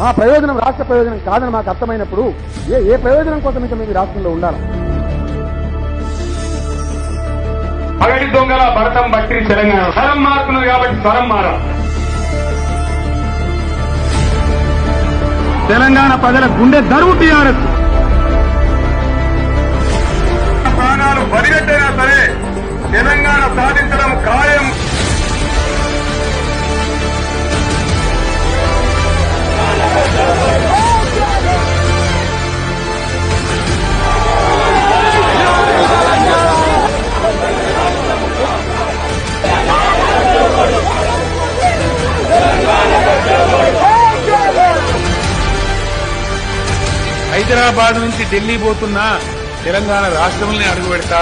మా ప్రయోజనం రాష్ట్ర ప్రయోజనం కాదని మాకు అర్థమైనప్పుడు ఏ ప్రయోజనం కోసం ఇంకా మేము రాష్ట్రంలో ఉండాలి? పగటి దొంగల భరతం బట్టి తెలంగాణ స్వరం మారుతున్నది కాబట్టి స్వరం మారాలి. తెలంగాణ ప్రజల గుండె దరువు టీఆర్ఎస్. ప్రాణాలు బలిగట్టైనా సరే తెలంగాణ సాధించడం ఖాయం. హైదరాబాద్ నుంచి ఢిల్లీ పోతున్నా తెలంగాణ రాష్ట్రంలోనే అడుగు పెడతా.